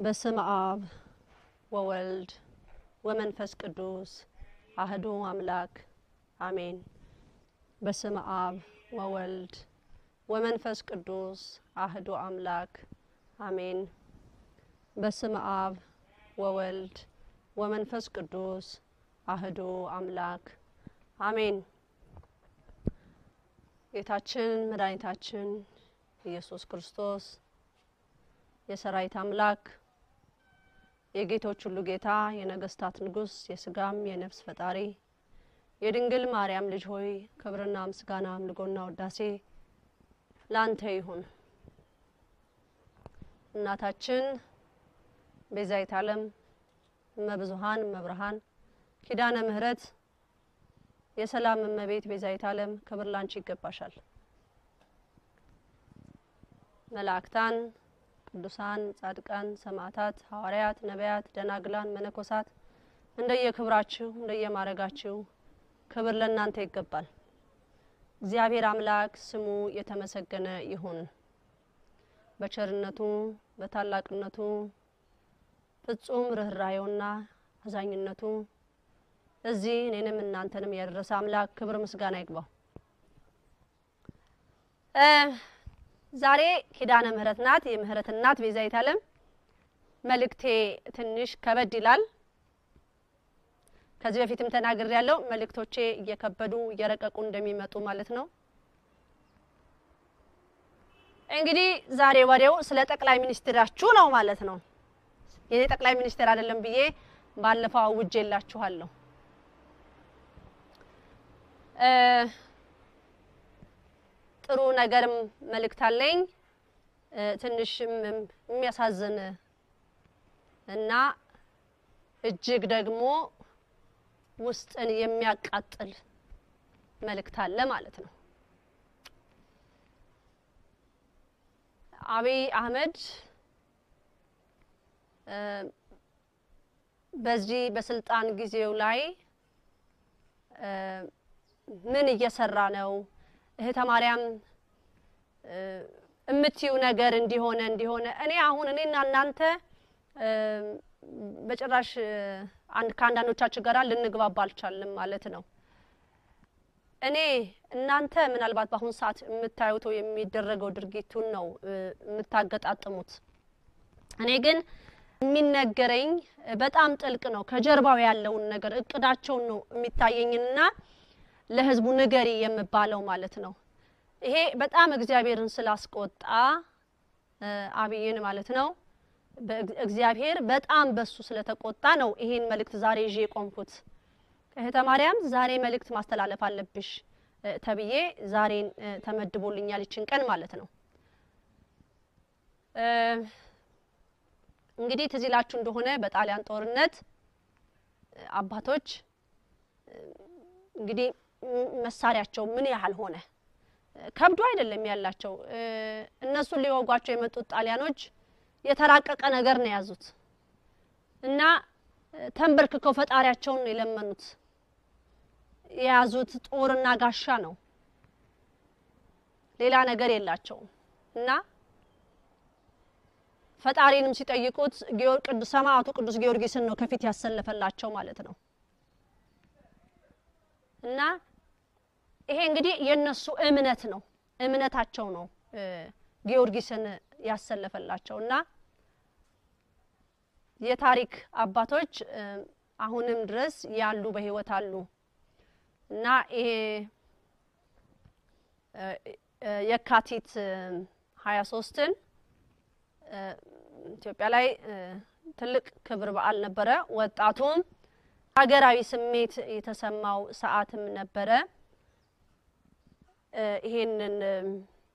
በስመ አብ ወወልድ ወመንፈስ ቅዱስ አሐዱ አምላክ አሜን። በስመ አብ ወወልድ ወመንፈስ ቅዱስ አሐዱ አምላክ አሜን። በስመ አብ ወወልድ ወመንፈስ ቅዱስ አሐዱ አምላክ አሜን። ጌታችን መድኃኒታችን ኢየሱስ ክርስቶስ የሰራዊት አምላክ የጌቶች ሁሉ ጌታ የነገስታት ንጉስ የስጋም የነፍስ ፈጣሪ የድንግል ማርያም ልጅ ሆይ ክብርና ምስጋና አምልኮና ውዳሴ ላንተ ይሁን። እናታችን ቤዛዊተ ዓለም እመብዙኃን እመብርሃን ኪዳነ ምህረት የሰላም እመቤት ቤዛዊተ ዓለም ክብር ላንቺ ይገባሻል። መላእክታን ቅዱሳን ጻድቃን ሰማዕታት ሐዋርያት ነቢያት ደናግላን መነኮሳት እንደየክብራችሁ እንደየማረጋችሁ ክብር ለእናንተ ይገባል። እግዚአብሔር አምላክ ስሙ የተመሰገነ ይሁን። በቸርነቱ በታላቅነቱ ፍጹም ርህራሄውና አዛኝነቱ እዚህ እኔንም እናንተንም ያደረሰ አምላክ ክብር ምስጋና ይግባው። ዛሬ ኪዳነ ምህረት ናት። የምህረት እናት ቤዛዊተ ዓለም መልእክቴ ትንሽ ከበድ ይላል። ከዚህ በፊትም ተናግሬያለሁ። መልእክቶቼ እየከበዱ እየረቀቁ እንደሚመጡ ማለት ነው። እንግዲህ ዛሬ ወሬው ስለ ጠቅላይ ሚኒስትራችሁ ነው ማለት ነው። የኔ ጠቅላይ ሚኒስትር አይደለም ብዬ ባለፈው አውጄላችኋለሁ። ጥሩ ነገርም መልእክት አለኝ። ትንሽ የሚያሳዝን እና እጅግ ደግሞ ውስጥን የሚያቃጥል መልእክት አለ ማለት ነው። አብይ አህመድ በዚህ በስልጣን ጊዜው ላይ ምን እየሰራ ነው? እህተ ማርያም እምትዩ ነገር እንዲሆነ እኔ አሁን እኔና እናንተ በጭራሽ ከአንዳንዶቻችን ጋር ልንግባባ አልቻልንም ማለት ነው። እኔ እናንተ ምናልባት በአሁን ሰዓት የምታዩት የሚደረገው ድርጊቱን ነው የምታገጣጥሙት። እኔ ግን የሚነገረኝ በጣም ጥልቅ ነው። ከጀርባው ያለውን ነገር እቅዳቸውን ነው የሚታየኝና ለህዝቡ ንገሪ የምባለው ማለት ነው። ይሄ በጣም እግዚአብሔርን ስላስቆጣ አብይን ማለት ነው። እግዚአብሔር በጣም በሱ ስለተቆጣ ነው ይሄን መልእክት ዛሬ ይዤ ቆምኩት። እህተ ማርያም ዛሬ መልእክት ማስተላለፍ አለብሽ ተብዬ ዛሬ ተመድቦልኛል ይችን ቀን ማለት ነው። እንግዲህ ትዝ ይላችሁ እንደሆነ በጣሊያን ጦርነት አባቶች እንግዲህ መሳሪያቸው ምን ያህል ሆነ ከብዶ አይደለም ያላቸው። እነሱ ሊወጓቸው የመጡት ጣሊያኖች የተራቀቀ ነገር ነው ያዙት እና ተንበርክከው ፈጣሪያቸውን የለመኑት። የያዙት ጦርና ጋሻ ነው፣ ሌላ ነገር የላቸውም። እና ፈጣሪንም ሲጠይቁት ቅዱስ ሰማዕቱ ቅዱስ ጊዮርጊስን ነው ከፊት ያሰለፈላቸው ማለት ነው። እና ይሄ እንግዲህ የነሱ እምነት ነው፣ እምነታቸው ነው ጊዮርጊስን ያሰለፈላቸውና የታሪክ አባቶች አሁንም ድረስ ያሉ በህይወት አሉ። እና ይሄ የካቲት 23ን ኢትዮጵያ ላይ ትልቅ ክብር በዓል ነበረ። ወጣቱም ሀገራዊ ስሜት የተሰማው ሰዓትም ነበረ። ይሄንን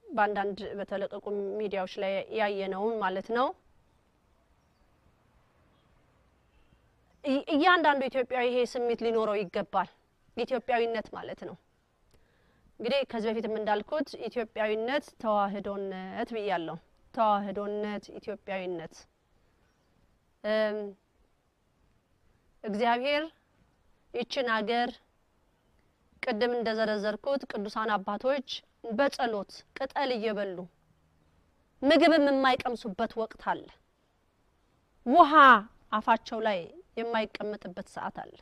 ባንዳንድ በተለቀቁ ሚዲያዎች ላይ ያየነው ማለት ነው። እያንዳንዱ ኢትዮጵያዊ ይሄ ስሜት ሊኖረው ይገባል። ኢትዮጵያዊነት ማለት ነው እንግዲህ ከዚህ በፊትም እንዳልኩት ኢትዮጵያዊነት ተዋህዶነት ብያለሁ። ተዋህዶነት ኢትዮጵያዊነት እግዚአብሔር ይችን ሀገር ቅድም እንደዘረዘርኩት ቅዱሳን አባቶች በጸሎት ቅጠል እየበሉ ምግብም የማይቀምሱበት ወቅት አለ። ውሃ አፋቸው ላይ የማይቀመጥበት ሰዓት አለ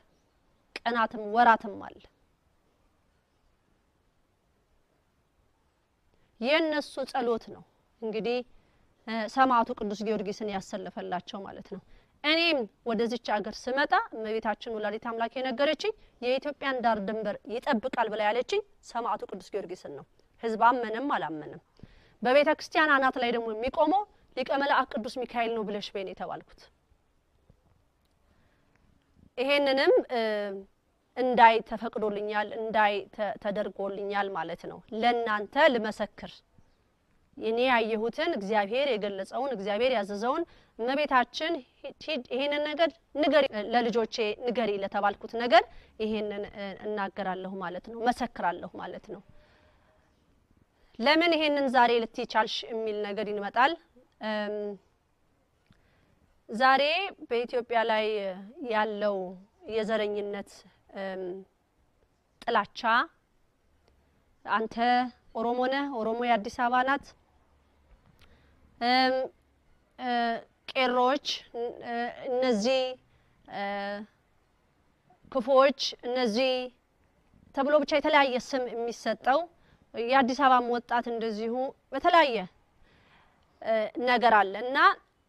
ቀናትም ወራትም አለ የነሱ ጸሎት ነው እንግዲህ ሰማዕቱ ቅዱስ ጊዮርጊስን ያሰለፈላቸው ማለት ነው እኔም ወደዚች ሀገር ስመጣ እመቤታችን ወላዲተ አምላክ የነገረችኝ የኢትዮጵያን ዳር ድንበር ይጠብቃል ብላ ያለችኝ ሰማዕቱ ቅዱስ ጊዮርጊስን ነው ህዝብ አመነም አላመነም በቤተ ክርስቲያን አናት ላይ ደግሞ የሚቆመው ሊቀ መላእክት ቅዱስ ሚካኤል ነው ብለሽ በእኔ ተባልኩት ይሄንንም እንዳይ ተፈቅዶልኛል እንዳይ ተደርጎልኛል ማለት ነው ለናንተ ለመሰክር የኔ ያየሁትን እግዚአብሔር የገለጸውን እግዚአብሔር ያዘዘውን እመቤታችን ይሄንን ነገር ንገሪ ለልጆቼ ንገሪ ለተባልኩት ነገር ይሄንን እናገራለሁ ማለት ነው መሰክራለሁ ማለት ነው ለምን ይሄንን ዛሬ ልትይቻልሽ የሚል ነገር ይመጣል ዛሬ በኢትዮጵያ ላይ ያለው የዘረኝነት ጥላቻ አንተ ኦሮሞ ነህ ኦሮሞ የአዲስ አበባ ናት ቄሮች እነዚህ ክፎች እነዚህ ተብሎ ብቻ የተለያየ ስም የሚሰጠው የአዲስ አበባ ወጣት እንደዚሁ በተለያየ ነገር አለና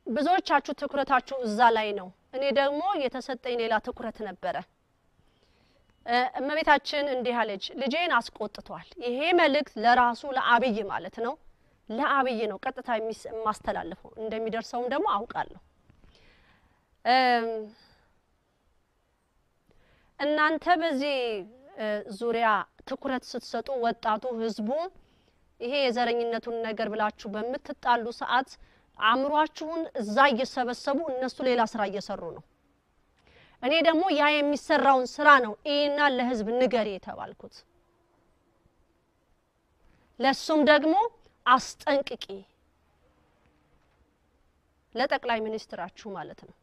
ብዙዎቻችሁ ትኩረታችሁ እዛ ላይ ነው እኔ ደግሞ የተሰጠኝ ሌላ ትኩረት ነበረ እመቤታችን እንዲህ አለች ልጄን አስቆጥቷል ይሄ መልእክት ለራሱ ለአብይ ማለት ነው ለአብይ ነው ቀጥታ ማስተላለፈው እንደሚደርሰውም ደግሞ አውቃለሁ እናንተ በዚህ ዙሪያ ትኩረት ስትሰጡ ወጣቱ ህዝቡ ይሄ የዘረኝነቱን ነገር ብላችሁ በመትጣሉ ሰዓት አምሯችሁን እዛ እየሰበሰቡ እነሱ ሌላ ስራ እየሰሩ ነው እኔ ደግሞ ያ የሚሰራውን ስራ ነው ኢና ለህዝብ ንገሪ የተባልኩት ለሱም ደግሞ አስጠንቅቂ ለጠቅላይ ሚኒስትራችሁ ማለት ነው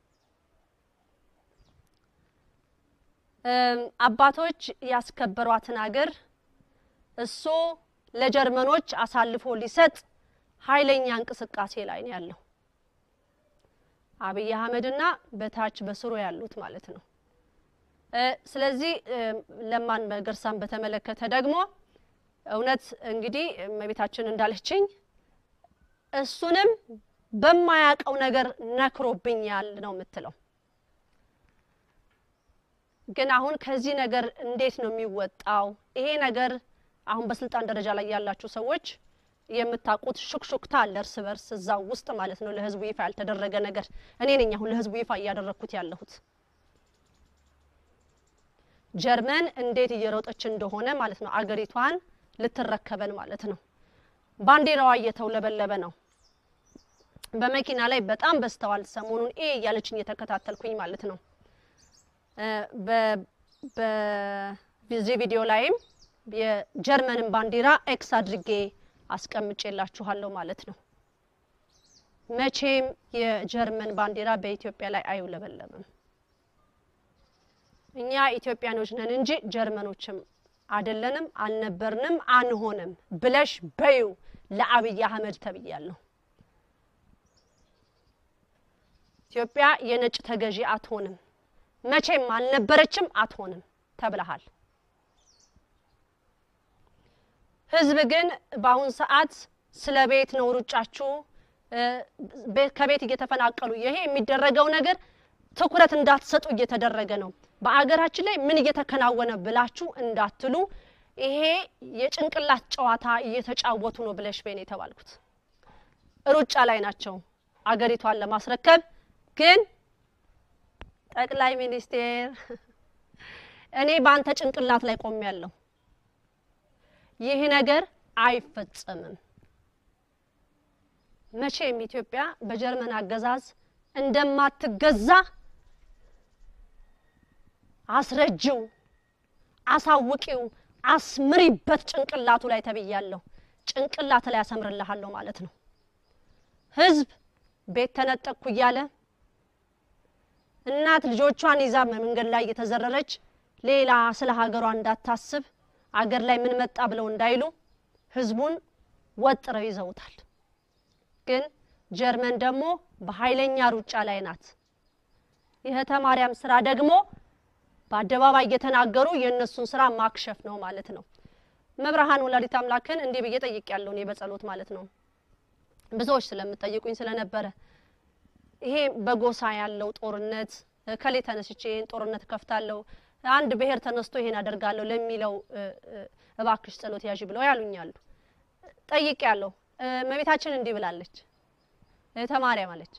አባቶች ያስከበሯትን ሀገር እሱ ለጀርመኖች አሳልፎ ሊሰጥ ኃይለኛ እንቅስቃሴ ላይ ነው ያለው አብይ አህመድና በታች በስሩ ያሉት ማለት ነው ስለዚህ ለማን መገርሳን በተመለከተ ደግሞ እውነት እንግዲህ መቤታችን እንዳለችኝ እሱንም በማያቀው ነገር ነክሮብኛል ነው የምትለው ግን አሁን ከዚህ ነገር እንዴት ነው የሚወጣው ይሄ ነገር አሁን በስልጣን ደረጃ ላይ ያላችሁ ሰዎች የምታቁት ሹክሹክታ ለርስ በርስ እዛው ውስጥ ማለት ነው ለህዝቡ ይፋ ያልተደረገ ነገር እኔ ነኝ አሁን ለህዝቡ ይፋ ያደረኩት ያለሁት ጀርመን እንዴት እየሮጠች እንደሆነ ማለት ነው አገሪቷን ልትረከበን ማለት ነው ባንዲራዋ እየተውለበለበ ነው በመኪና ላይ በጣም በስተዋል ሰሞኑን ያለችኝ የተከታተልኩኝ ማለት ነው በዚህ ቪዲዮ ላይም የጀርመንን ባንዲራ ኤክስ አድርጌ አስቀምጬላችኋለሁ ማለት ነው መቼም የጀርመን ባንዲራ በኢትዮጵያ ላይ አይውለበለብም እኛ ኢትዮጵያኖች ነን እንጂ ጀርመኖችም አይደለንም አልነበርንም አንሆንም ብለሽ በዩ ለአብይ አህመድ ተብያለሁ ኢትዮጵያ የነጭ ተገዢ አትሆንም መቼም አልነበረችም አትሆንም ተብለሃል ህዝብ ግን በአሁን ሰዓት ስለቤት ነው ሩጫችሁ ከቤት እየተፈናቀሉ ይሄ የሚደረገው ነገር ትኩረት እንዳትሰጡ እየተደረገ ነው በአገራችን ላይ ምን እየተከናወነ ብላችሁ እንዳትሉ ይሄ የጭንቅላት ጨዋታ እየተጫወቱ ነው ብለሽ በእኔ ተባልኩት ሩጫ ላይ ናቸው አገሪቷን ለማስረከብ ግን ጠቅላይ ሚኒስቴር እኔ ባንተ ጭንቅላት ላይ ቆሜያለሁ ይሄ ነገር አይፈጸምም መቼም ኢትዮጵያ በጀርመን አገዛዝ እንደማትገዛ አስረጅው አሳውቂው አስምሪበት ጭንቅላቱ ላይ ተብያለሁ ጭንቅላት ላይ አሰምርልሃለሁ ማለት ነው ህዝብ ቤት ተነጠቅኩ ይያለ እናት ልጆቿን ይዛ መንገድ ላይ እየተዘረረች ሌላ ስለ ሀገሯ እንዳታስብ አገር ላይ ምን መጣ ብለው እንዳይሉ ህዝቡን ወጥረው ይዘውታል ግን ጀርመን ደግሞ በኃይለኛ ሩጫ ላይ ናት የእህተ ማርያም ስራ ደግሞ በአደባባይ እየተናገሩ የነሱን ስራ ማክሸፍ ነው ማለት ነው። መብርሃን ወላዲተ አምላክን እንዲህ ብዬ ጠይቄያለሁ እኔ በጸሎት ማለት ነው። ብዙዎች ስለምጠይቁኝ ስለነበረ ይሄ በጎሳ ያለው ጦርነት ከሌ ተነስቼ ጦርነት ከፍታለሁ አንድ ብሔር ተነስቶ ይሄን አደርጋለሁ ለሚለው እባክሽ ጸሎት ያዢ ብለው ያሉኛሉ። ጠይቄያለሁ። መቤታችን እንዲህ ብላለች እህተ ማርያም አለች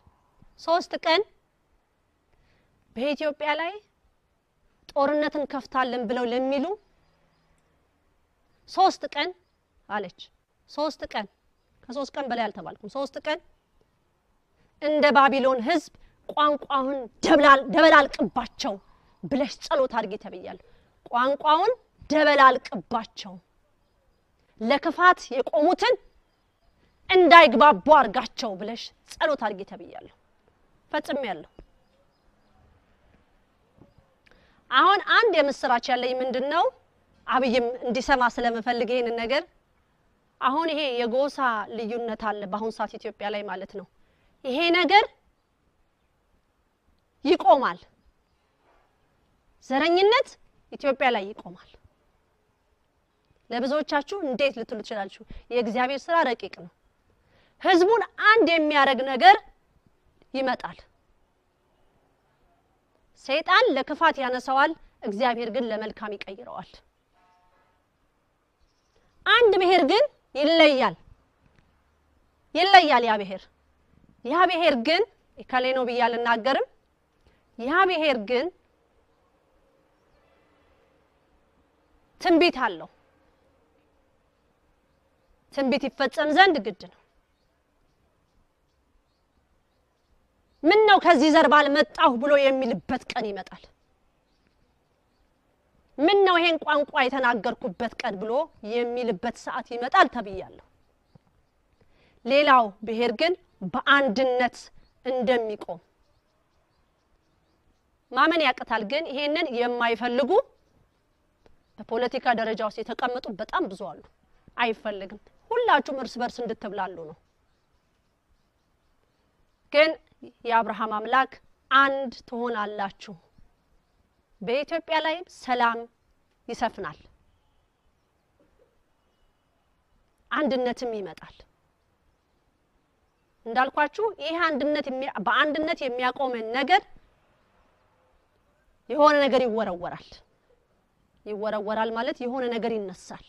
3 ቀን በኢትዮጵያ ላይ ጦርነትን ከፍታለን ብለው ለሚሉ 3 ቀን አለች 3 ቀን ከ3 ቀን በላይ አልተባልኩም 3 ቀን እንደ ባቢሎን ህዝብ ቋንቋውን ደበላልቅባቸው ብለሽ ጸሎት አድርጊ ተብያለሁ። ቋንቋውን ደበላልቅባቸው ለክፋት የቆሙትን እንዳይግባቡ አርጋቸው ብለሽ ጸሎት አድርጊ ተብያለሁ። ፈጽሜያለሁ። አሁን አንድ የምስራች ያለኝ ምንድነው አብይም እንዲሰማ ስለምፈልግ ይሄን ነገር አሁን ይሄ የጎሳ ልዩነት አለ በአሁን ሰዓት ኢትዮጵያ ላይ ማለት ነው። ይሄ ነገር ይቆማል። ዘረኝነት ኢትዮጵያ ላይ ይቆማል። ለብዙዎቻችሁ እንዴት ልትሉ ትችላላችሁ? የእግዚአብሔር ስራ ረቂቅ ነው። ህዝቡን አንድ የሚያረግ ነገር ይመጣል። ሰይጣን ለክፋት ያነሳዋል፣ እግዚአብሔር ግን ለመልካም ይቀይረዋል። አንድ ብሔር ግን ይለያል ያ ብሔር ግን ከሌ ነው ብያል እናገርም ያ ብሔር ግን ትንቢት አለው። ትንቢት ይፈጸም ዘንድ ግድ ነው። ምን ነው ከዚህ ዘር ባልመጣሁ ብሎ የሚልበት ቀን ይመጣል። ምን ነው ይሄን ቋንቋ የተናገርኩበት ቀን ብሎ የሚልበት ሰዓት ይመጣል ተብያለሁ። ሌላው ብሔር ግን በአንድነት እንደሚቆም ማመን ያቀታል። ግን ይሄንን የማይፈልጉ በፖለቲካ ደረጃ ውስጥ የተቀመጡ በጣም ብዙ አሉ። አይፈልግም። ሁላችሁም እርስ በርስ እንድትብላሉ ነው። ግን የአብርሃም አምላክ አንድ ትሆናላችሁ፣ በኢትዮጵያ ላይ ሰላም ይሰፍናል፣ አንድነትም ይመጣል። እንዳልኳችሁ ይሄ አንድነት በአንድነት የሚያቆመን ነገር የሆነ ነገር ይወረወራል ማለት የሆነ ነገር ይነሳል።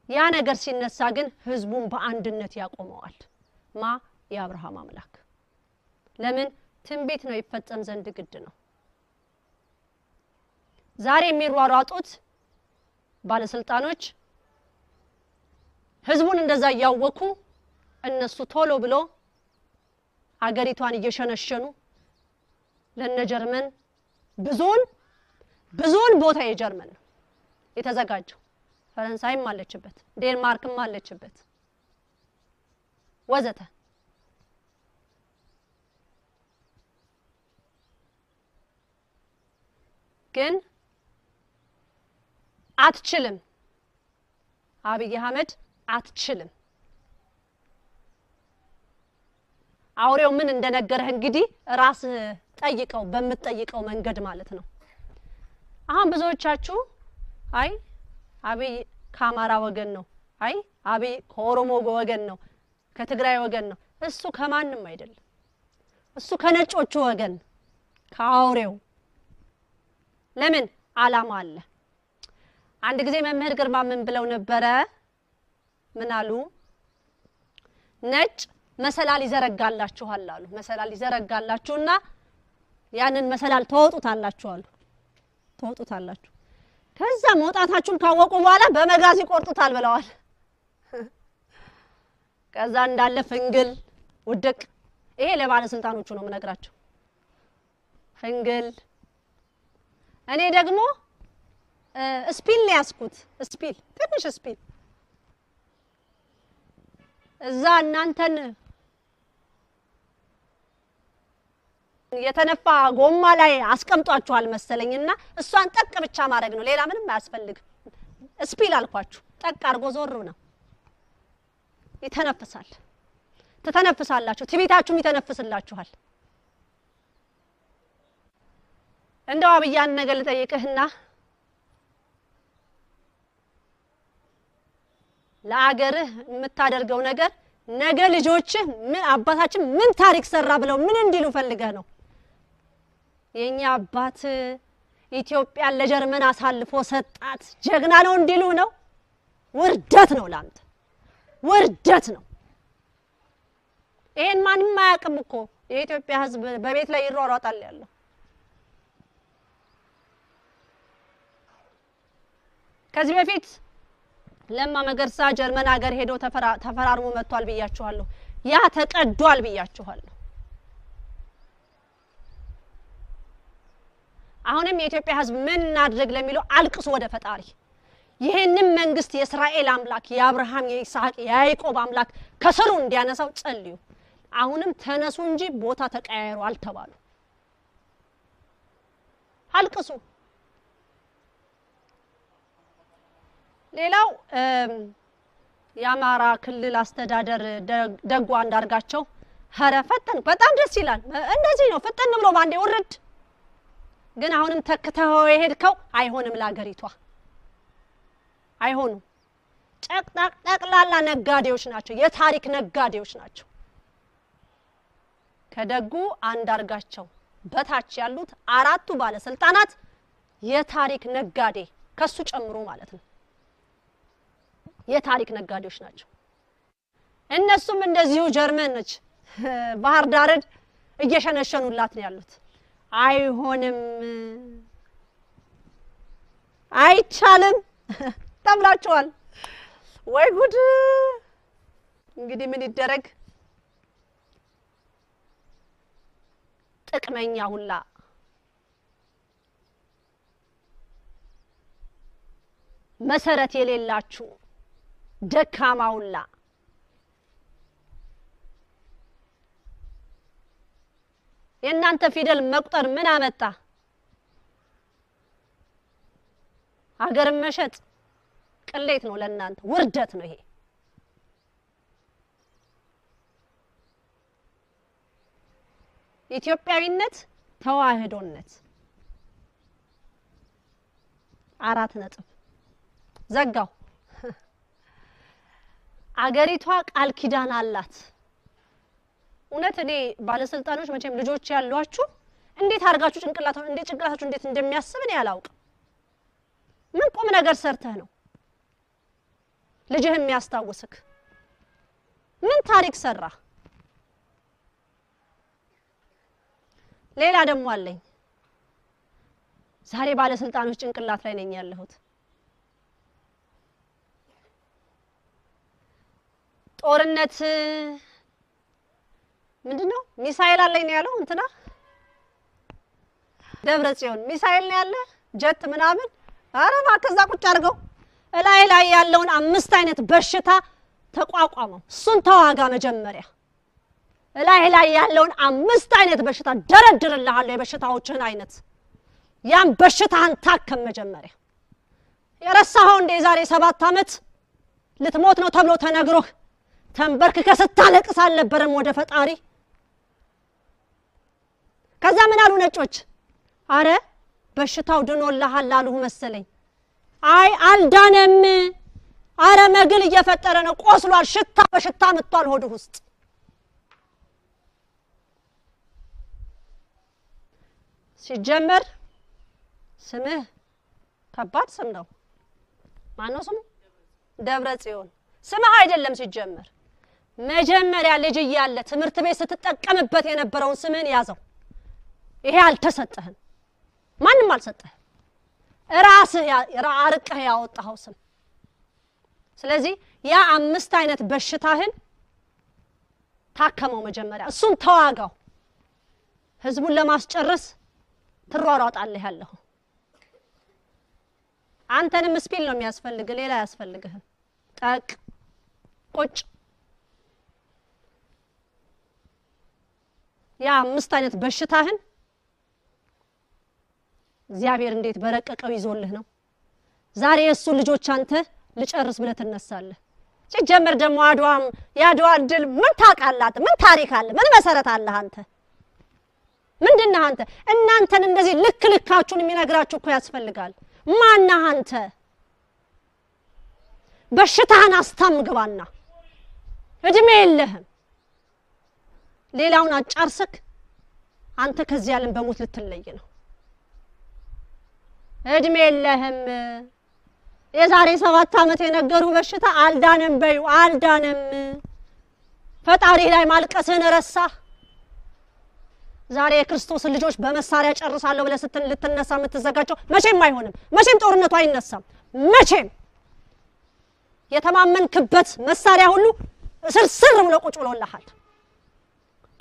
ያ ነገር ሲነሳ ግን ህዝቡን በአንድነት ያቆመዋል። የአብርሃም አምላክ ለምን ትንቢት ነው ይፈጸም ዘንድ ግድ ነው። ዛሬ የሚሯሯጡት ባለስልጣኖች ህዝቡን እንደዛ ያወኩ እነሱ ቶሎ ብሎ አገሪቷን እየሸነሸኑ ለነ ጀርመን ብዙን ቦታ የጀርመን ነው የተዘጋጀው። ፈረንሳይም አለችበት፣ ዴንማርክም አለችበት ወዘተ። ግን አትችልም። አብይ አህመድ አትችልም። አውሬው ምን እንደነገረህ እንግዲህ ራስ ጠይቀው በመጠይቀው መንገድ ማለት ነው። አሁን ብዙዎቻችሁ አይ አብይ ከአማራ ወገን ነው፣ አይ አብይ ከኦሮሞ ወገን ነው፣ ከትግራይ ወገን ነው። እሱ ከማንም አይደለም። እሱ ከነጮቹ ወገን ከአውሬው። ለምን አላማ አለ። አንድ ጊዜ መምህር ግርማ ምን ብለው ነበረ? ምን አሉ? ነጭ መሰላል ይዘረጋላችኋል አሉ። መሰላል ይዘረጋላችሁና ያንን መሰላል ተወጡታላችሁ አሉ። ተወጡታላችሁ። ከዛ መውጣታችሁን ካወቁ በኋላ በመጋዝ ይቆርጡታል ብለዋል። ከዛ እንዳለ ፍንግል ውድቅ። ይሄ ለባለስልጣኖቹ ነው የምነግራቸው። ፍንግል። እኔ ደግሞ ስፒል ነው ያስኩት። ስፒል ትንሽ ስፒል እዛ እናንተን የተነፋ ጎማ ላይ አስቀምጧችኋል መሰለኝና እሷን ጠቅ ብቻ ማድረግ ነው፣ ሌላ ምንም አያስፈልግም። ስፒል አልኳችሁ። ጠቅ አርጎ ዞር ነው ይተነፍሳል። ትተነፍሳላችሁ ትቢታችሁም ይተነፍስላችኋል እንደው አብያን ነገር ልጠይቅህና ለአገርህ የምታደርገው ነገር ነገ ልጆችህ ምን አባታችን ምን ታሪክ ሰራ ብለው ምን እንዲሉ ፈልገህ ነው የኛ አባት ኢትዮጵያ ለጀርመን አሳልፎ ሰጣት ጀግና ነው እንዲሉ ነው ውርደት ነው ላንተ ውርደት ነው ይሄን ማንም ማያውቅም እኮ የኢትዮጵያ ህዝብ በቤት ላይ ይሯሯጣል ያለው ከዚህ በፊት ለማ መገርሳ ጀርመን ሀገር ሄዶ ተፈራርሞ መጥቷል ብያችኋለሁ ያ ተቀዷል ብያችኋለሁ አሁንም የኢትዮጵያ ህዝብ ምን እናድርግ ለሚለው አልቅሱ ወደ ፈጣሪ ይሄንን መንግስት የእስራኤል አምላክ የአብርሃም የይስሐቅ የያዕቆብ አምላክ ከስሩ እንዲያነሳው ጸልዩ አሁንም ተነሱ እንጂ ቦታ ተቀያየሩ አልተባሉ አልቅሱ ሌላው የአማራ ክልል አስተዳደር ደጓ አንዳርጋቸው ሀረ ፈጠን በጣም ደስ ይላል እንደዚህ ነው ፈጠን ብሎ ባንዴ ወረድ ግን አሁንም ተከታው ይሄድከው አይሆንም ለአገሪቷ አይሆኑ ጠቅላላ ነጋዴዎች ናቸው የታሪክ ነጋዴዎች ናቸው ከደጉ አንዳርጋቸው በታች ያሉት አራቱ ባለስልጣናት የታሪክ ነጋዴ ከሱ ጨምሮ ማለት ነው የታሪክ ነጋዴዎች ናቸው እነሱም እንደዚሁ ጀርመን ነች ባህር ዳርን እየሸነሸኑላት ነው ያሉት አይሆንም አይቻልም ተብላችኋል ወይ ጉድ እንግዲህ ምን ይደረግ ጥቅመኛ ሁላ መሰረት የሌላችሁ ደካማ ሁላ የእናንተ ፊደል መቁጠር ምን አመጣ ሀገር መሸጥ ቅሌት ነው ለእናንተ ውርደት ነው ይሄ ኢትዮጵያዊነት ተዋህዶነት 4 ነጥብ ዘጋው አገሪቷ ቃል ኪዳን አላት እውነት እኔ ባለስልጣኖች መቼም ልጆች ያሏችሁ እንዴት አርጋችሁ ጭንቅላታችሁ እንዴት እንደሚያስብ እኔ አላውቅም ምን ቁም ነገር ሰርተህ ነው ልጅህ የሚያስታውስክ ምን ታሪክ ሰራ ሌላ ደሞ አለኝ ዛሬ ባለስልጣኖች ጭንቅላት ላይ ነኝ ያለሁት ጦርነት ምንድነው ሚሳኤል አለኝ ነው ያለው እንትና ደብረ ጽዮን ሚሳኤል ነው ያለ ጀት ምናምን አረባ ከዛ ቁጭ አድርገው ላይ ያለውን 5 አይነት በሽታ ተቋቋመው እሱን ተዋጋ መጀመሪያ ላይ ያለውን 5 አይነት በሽታ ደረድርልሃለሁ የበሽታዎችን አይነት ያን በሽታን ታከም መጀመሪያ የረሳኸው እንደ ዛሬ 7 አመት ልትሞት ነው ተብሎ ተነግሮህ ተንበርክከ ስታለቅስ አልነበረም ወደ ፈጣሪ ከዛ ምን አሉ ነጮች አረ በሽታው ድኖልሃል አሉ መሰለኝ አይ አልዳነም አረ መግል እየፈጠረ ነው ቆስሏል ሽታ በሽታ መጥቷል ሆድ ውስጥ ሲጀመር ስምህ ከባድ ስም ነው ማነው ስሙ ደብረ ጽዮን ስምህ አይደለም ሲጀመር መጀመሪያ ልጅ ያለ ትምህርት ቤት ስትጠቀምበት የነበረውን ስምን ያዘው ይሄ አልተሰጠህም ማንንም አልሰጠህ ራስህ አርቀህ ያወጣው ስም ስለዚህ ያ 5 አይነት በሽታህን ታከመው መጀመሪያ እሱን ተዋጋው ህዝቡን ለማስጨረስ ትሯሯጣለህ ያለው አንተንም ስፒል ነው የሚያስፈልግ ሌላ ያስፈልግህ ጠቅ ቁጭ ያ 5 አይነት በሽታህን እግዚአብሔር እንዴት በረቀቀው ይዞልህ ነው ዛሬ እሱ ልጆች አንተ ልጨርስ ብለ ተነሳለህ ሲጀመር ደግሞ የአድዋ ድል ምን ታውቃላት? ምን ታሪክ አለ? ምን መሰረት አለ? አንተ ምንድነህ አንተ? እናንተን እንደዚህ ልካችሁን የሚነግራችሁ እኮ ያስፈልጋል። ማነህ አንተ? በሽታህን አስታምግባና እድሜ የለህም። ሌላውን አጫርስክ አንተ ከዚህ ዓለም በሞት ልትለይ ነው። እድሜ የለህም። የዛሬ 7 ዓመት የነገሩ በሽታ አልዳነም በዩ አልዳነም። ፈጣሪ ላይ ማልቀስህን ረሳ። ዛሬ የክርስቶስ ልጆች በመሳሪያ ጨርሳለሁ ብለህ ልትነሳ የምትዘጋጀው መቼም አይሆንም። መቼም ጦርነቱ አይነሳም። መቼም የተማመንክበት መሳሪያ ሁሉ ስርስር ብሎ ቁጭ ብሎልሃል።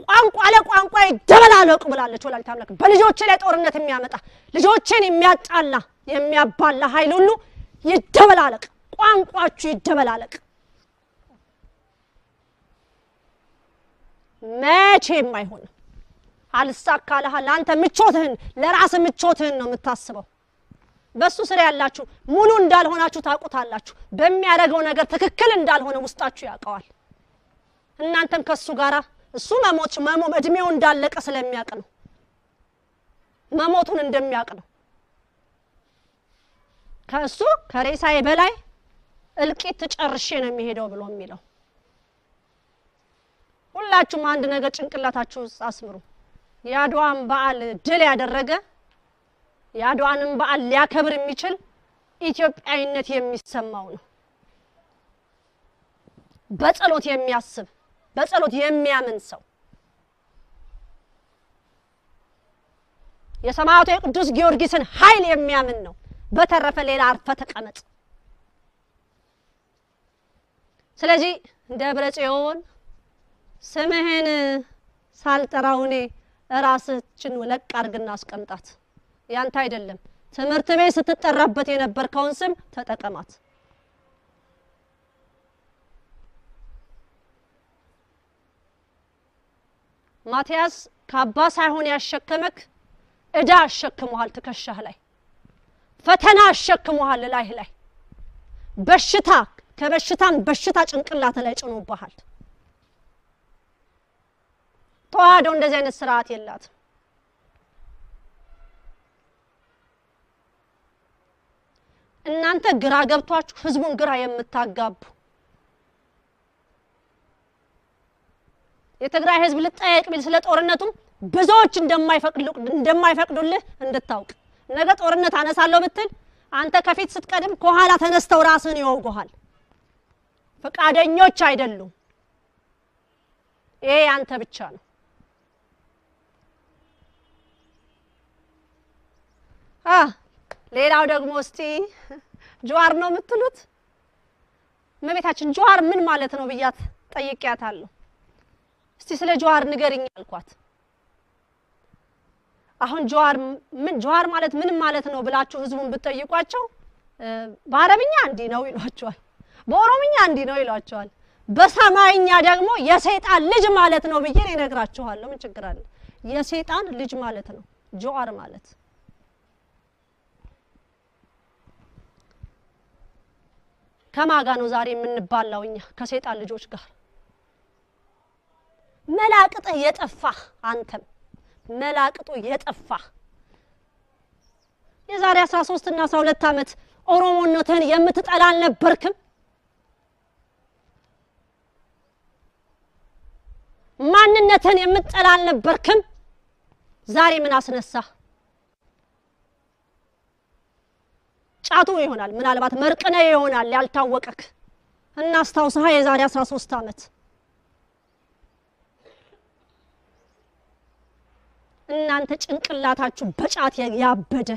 ቋንቋ ለቋንቋ ይደበላለቁ ብላለች ወላዲተ አምላክ። በልጆቼ ላይ ጦርነት የሚያመጣ ልጆቼን የሚያጣላ የሚያባላ ኃይል ሁሉ ይደበላለቅ፣ ቋንቋችሁ ይደበላለቅ። መቼም አይሆንም። አልሳካልሃል። አንተ ምቾትህን ለራስ ምቾትህን ነው የምታስበው። በሱ ስር ያላችሁ ሙሉ እንዳልሆናችሁ ታውቁታላችሁ። በሚያደርገው ነገር ትክክል እንዳልሆነ ውስጣችሁ ያውቀዋል። እናንተም ከሱ ጋራ እሱ መሞት እድሜው እንዳለቀ ስለሚያውቅ ነው። መሞቱን እንደሚያውቅ ነው። ከሱ ከሬሳዬ በላይ እልቂት ተጨርሼ ነው የሚሄደው ብሎ የሚለው። ሁላችሁም አንድ ነገር ጭንቅላታችሁ አስምሩ። የአድዋን በዓል ድል ያደረገ የአድዋንም በዓል ሊያከብር የሚችል ኢትዮጵያዊነት የሚሰማው ነው። በጸሎት የሚያስብ በጸሎት የሚያምን ሰው የሰማዕቱ የቅዱስ ጊዮርጊስን ኃይል የሚያምን ነው። በተረፈ ሌላ አርፈ ተቀመጥ። ስለዚህ ደብረ ጽዮን ስምህን ሳልጠራውኔ ራስችን ለቅ አድርግና አስቀምጣት። ያንተ አይደለም። ትምህርት ቤት ስትጠራበት የነበርከውን ስም ተጠቀማት። ማቲያስ ካባ ሳይሆን ያሸከመክ እዳ አሸክመዋል። ትከሻህ ላይ ፈተና አሸክመዋል። ላይ በሽታ ከበሽታም በሽታ ጭንቅላት ላይ ጭኖብሃል። ተዋህዶ እንደዚህ አይነት ስርዓት የላትም። እናንተ ግራ ገብቷችሁ ህዝቡን ግራ የምታጋቡ የትግራይ ህዝብ ልጠየቅ ቢል ስለ ጦርነቱ ብዙዎች እንደማይፈቅዱልህ እንድታውቅ። ነገ ጦርነት አነሳለሁ ብትል አንተ ከፊት ስትቀድም ከኋላ ተነስተው ራስን ይወጉሃል። ፈቃደኞች አይደሉም። ይሄ አንተ ብቻ ነው። ሌላው ደግሞ እስቲ ጀዋር ነው የምትሉት? መቤታችን ጀዋር ምን ማለት ነው ብያት ጠይቄያታለሁ። እስቲ ስለ ጀዋር ንገሪኝ አልኳት። አሁን ጀዋር ማለት ምን ማለት ነው ብላችሁ ህዝቡን ብትጠይቋቸው በአረብኛ እንዲህ ነው ይሏቸዋል፣ በኦሮምኛ እንዲህ ነው ይሏቸዋል፣ በሰማይኛ ደግሞ የሰይጣን ልጅ ማለት ነው ብዬ እነግራችኋለሁ። ምን ችግር አለ? የሰይጣን ልጅ ማለት ነው ጀዋር ማለት። ከማጋ ነው ዛሬ የምንባላው እኛ ከሰይጣን ልጆች ጋር። መላቅጥ የጠፋ አንተም መላቅጡ የጠፋ የዛሬ 13 እና 12 ዓመት ኦሮሞነትን የምትጠላ አልነበርክም? ማንነትን የምትጠላ አልነበርክም? ዛሬ ምን አስነሳ? ጫቱ ይሆናል ምናልባት መርቅነ ይሆናል ያልታወቀክ። እናስታውስሃ የዛሬ 13 ዓመት እናንተ ጭንቅላታችሁ በጫት ያበደ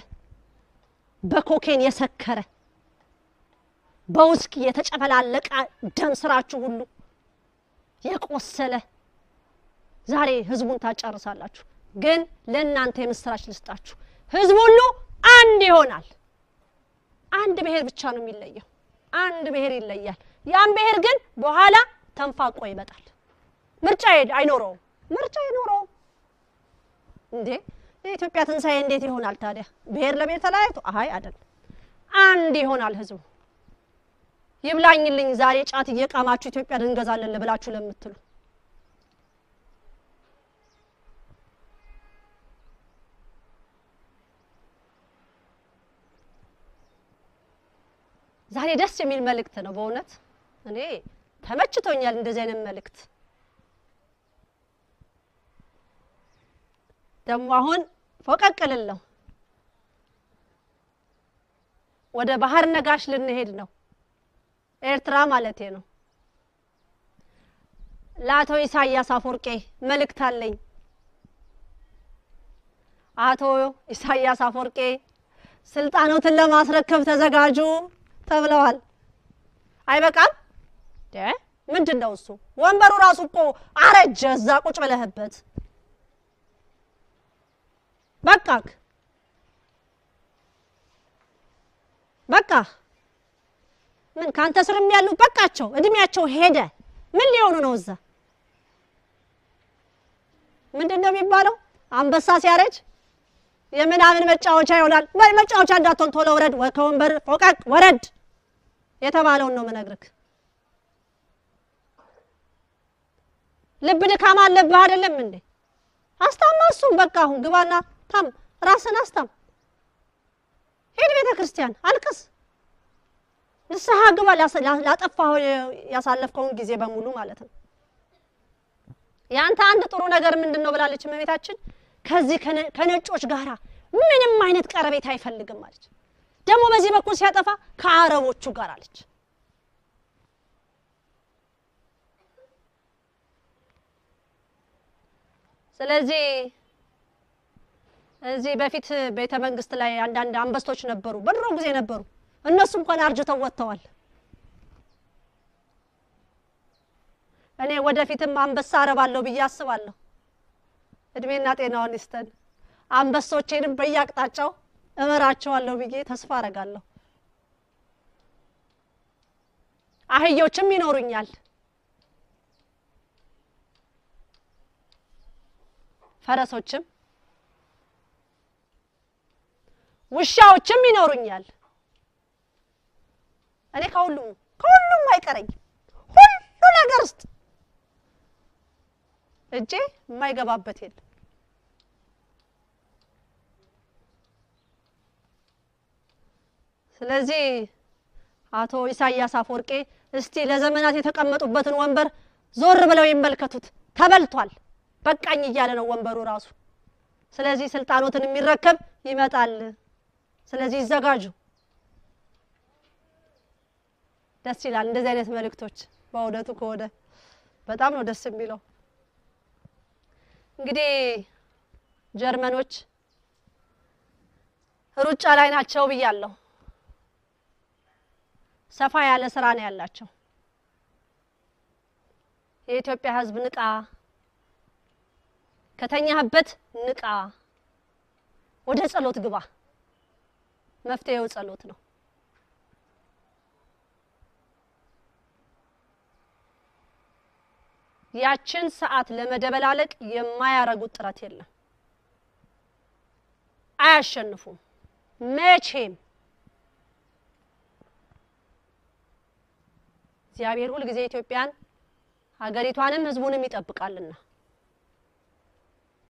በኮኬን የሰከረ በውስኪ የተጨፈላለቀ ደም ስራችሁ ሁሉ የቆሰለ ዛሬ ህዝቡን ታጫርሳላችሁ። ግን ለእናንተ የምስራች ልስጣችሁ፣ ህዝቡ ሁሉ አንድ ይሆናል። አንድ ብሔር ብቻ ነው የሚለየው። አንድ ብሔር ይለያል። ያን ብሔር ግን በኋላ ተንፋቆ ይመጣል። ምርጫ አይኖረውም። ምርጫ አይኖረውም እንዴ! የኢትዮጵያ ትንሳኤ እንዴት ይሆናል ታዲያ? ብሔር ለብሔር ተለያይቶ? አይ አይደል፣ አንድ ይሆናል ህዝቡ። ይብላኝልኝ ዛሬ ጫት እየቃማችሁ ኢትዮጵያን እንገዛለን ብላችሁ ለምትሉ ዛሬ ደስ የሚል መልእክት ነው በእውነት እኔ ተመችቶኛል እንደዚህ አይነት መልእክት ደሞ አሁን ፎቀቅልለው ወደ ባህር ነጋሽ ልንሄድ ነው ኤርትራ ማለቴ ነው ለአቶ ኢሳያስ አፈወርቄ መልእክት አለኝ አቶ ኢሳያስ አፈወርቄ ስልጣኖትን ለማስረከብ ተዘጋጁ ተብለዋል አይበቃም ምንድነው እሱ ወንበሩ ራሱ እኮ አረጀ እዛ ቁጭ ብለህበት በቃ ምን ካንተ ስርም ያሉ በቃቸው እድሜያቸው ሄደ ምን ሊሆኑ ነው እዛ ምንድነው የሚባለው አንበሳ ሲያረጅ የምናምን መጫወቻ ይሆናል መጫወቻ እንዳትሆን ቶሎ ወረድ ከወንበር ፎቀቅ ወረድ የተባለው ነው መነግርክ ልብ ድካም አለብህ አይደለም እንዴ አስታማሱም በቃ አሁን ግባና ታም ራስን አስታም ሄድ ቤተክርስቲያን አልቅስ ንስሐ ግባ ላጠፋው ያሳለፍከውን ጊዜ በሙሉ ማለት ነው ያንተ አንድ ጥሩ ነገር ምንድነው ብላለች እመቤታችን ከዚህ ከነጮች ጋራ ምንም አይነት ቀረቤት አይፈልግም ማለት ደሞ በዚህ በኩል ሲያጠፋ ከአረቦቹ ጋር አለች ስለዚህ እዚህ በፊት ቤተ መንግስት ላይ አንዳንድ አንበስቶች ነበሩ በድሮ ጊዜ ነበሩ እነሱ እንኳን አርጅተው ወጥተዋል እኔ ወደፊትም አንበሳ አረባለሁ ብዬ አስባለሁ እድሜና ጤናውን ይስጠን አንበሶቼንም በያቅጣጫው እመራቸዋለሁ ብዬ ተስፋ አረጋለሁ አህዮችም ይኖሩኛል ፈረሶችም ውሻዎችም ይኖሩኛል እኔ ከሁሉም አይቀረኝ ሁሉ ነገር ውስጥ እጄ የማይገባበት የለም ስለዚህ አቶ ኢሳያስ አፈወርቄ እስቲ ለዘመናት የተቀመጡበትን ወንበር ዞር ብለው ይመልከቱት ተበልቷል በቃኝ እያለ ነው ወንበሩ ራሱ ስለዚህ ስልጣኖትን የሚረከብ ይመጣል ስለዚህ ይዘጋጁ ደስ ይላል እንደዚህ አይነት መልእክቶች በእውነቱ ከወደ በጣም ነው ደስ የሚለው እንግዲህ ጀርመኖች ሩጫ ላይ ናቸው ብያለሁ ሰፋ ያለ ስራ ነው ያላቸው የኢትዮጵያ ህዝብ ንቃ ከተኛህበት ንቃ ወደ ጸሎት ግባ መፍትሄው ጸሎት ነው ያችን ሰዓት ለመደበላለቅ የማያረጉት ጥረት የለም አያሸንፉም መቼም እግዚአብሔር ሁሉ ጊዜ ኢትዮጵያን ሀገሪቷንም ህዝቡንም ይጠብቃልና